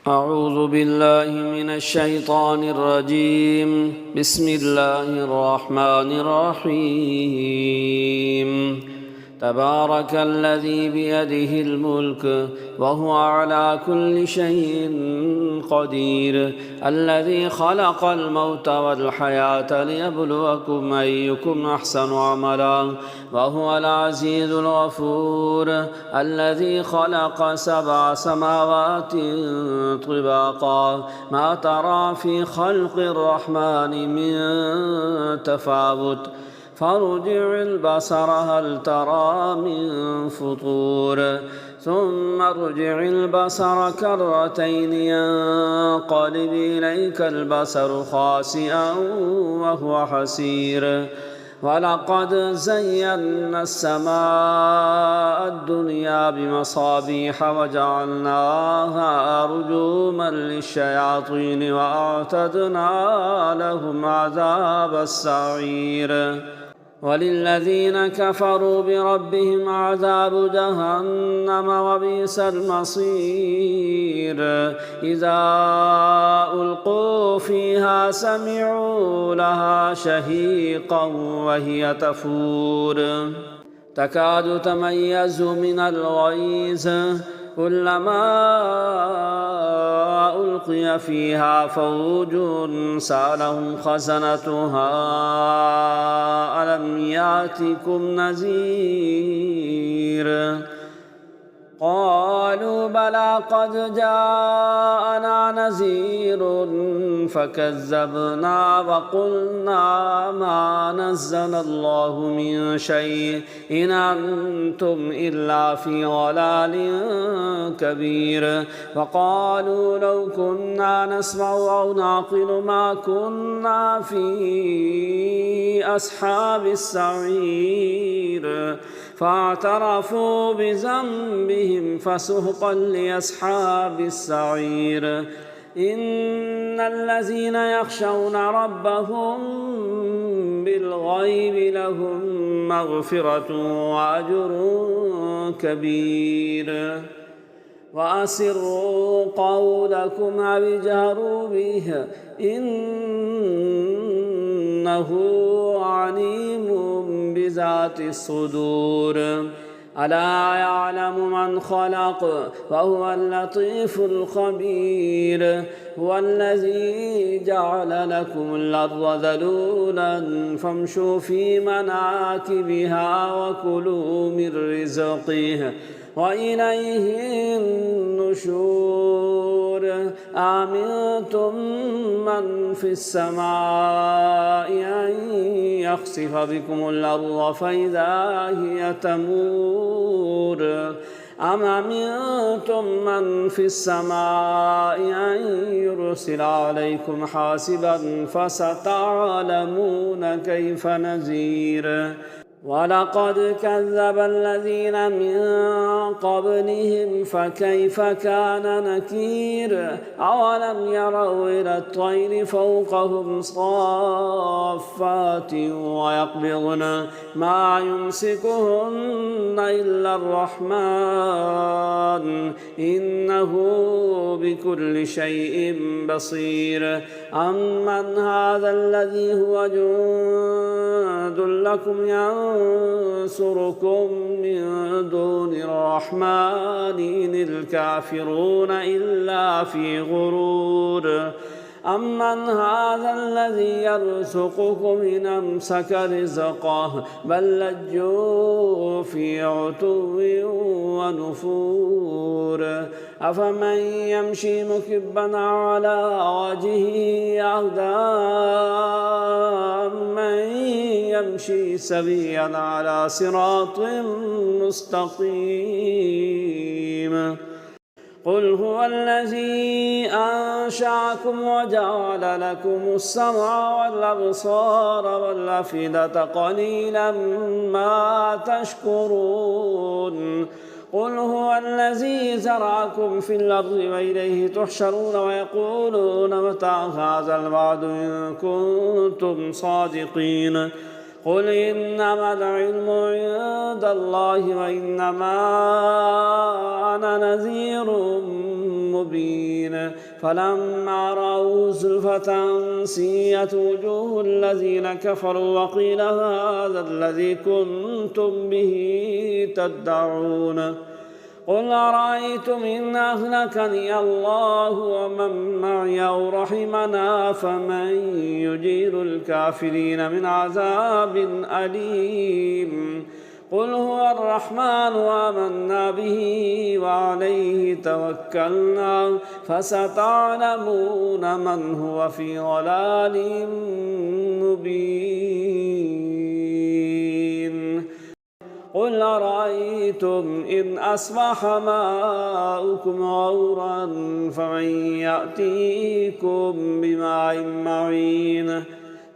أعوذ بالله من الشيطان الرجيم. بسم الله الرحمن الرحيم. تبارك الذي بيده الملك وهو على كل شيء قدير، الذي خلق الموت والحياة ليبلوكم أيكم أحسن عملا، وهو العزيز الغفور، الذي خلق 7 سماوات طباقا، ما ترى في خلق الرحمن من تفاوت، فارجع البصر هل ترى من فطور، ثم ارجع البصر كرتين ينقلب إليك البصر خاسئا وهو حسير. ولقد زينا السماء الدنيا بمصابيح وجعلناها رجوما للشياطين وأعتدنا لهم عذاب السعير. وللذين كفروا بربهم عذاب جهنم وبئس المصير. إذا ألقوا فيها سمعوا لها شهيقا وهي تفور، تكاد تميز من الغيظ، كلما ألقي فيها فوج سألهم خزنتها ألم يأتكم نذير؟ قالوا بلى قد جاءنا نذير فكذبنا وقلنا ما نزل الله من شيء إن أنتم إلا في ضلال كبير. وقالوا لو كنا نسمع أو نعقل ما كنا في أصحاب السعير، فاعترفوا بذنبهم فسحقا لأصحاب السعير. إن الذين يخشون ربهم بالغيب لهم مغفرة وأجر كبير. وأسروا قولكم أو اجهروا به إنه عليم بذات الصدور. ألا يعلم من خلق وهو اللطيف الخبير. هو الذي جعل لكم الأرض ذلولا فامشوا في مناكبها وكلوا من رزقه وإليه النشور. آمنتم من في السماء أن يخسف بكم الأرض فإذا هي تمور، أم أمنتم من في السماء أن يرسل عليكم حاسبا فستعلمون كيف نذير. ولقد كذب الذين من قبلهم فكيف كان نكير. أولم يروا إلى الطير فوقهم صافات ويقبضن ما يمسكهن إلا الرحمن إنه بكل شيء بصير. أمن هذا الذي هو جند لكم ينصركم من دون الرحمن إن الكافرون إلا في غرور. أمن هذا الذي يرزقكم إن أمسك رزقه بل لجوا في عتو ونفور. أفمن يمشي مكبا على وجهه أهدى من يمشي سويا على صراط مستقيم. قل هو الذي أنشأكم وجعل لكم السمع والأبصار والأفئدة قليلا ما تشكرون. قل هو الذي زرعكم في الأرض وإليه تحشرون ويقولون متى هذا الوعد إن كنتم صادقين. قل إنما العلم عند الله وإنما أنا نذير مبين فلما رأوا زلفة سيئت وجوه الذين كفروا وقيل هذا الذي كنتم به تدعون قل أرأيتم إن أهلكني الله ومن معي أو رحمنا فمن يجير الكافرين من عذاب أليم قل هو الرحمن وآمنا به وعليه توكلنا فستعلمون من هو في ضلال مبين قل أرأيتم إن أصبح ماؤكم غورا فمن يأتيكم بماء معين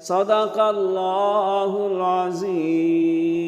صدق الله العظيم.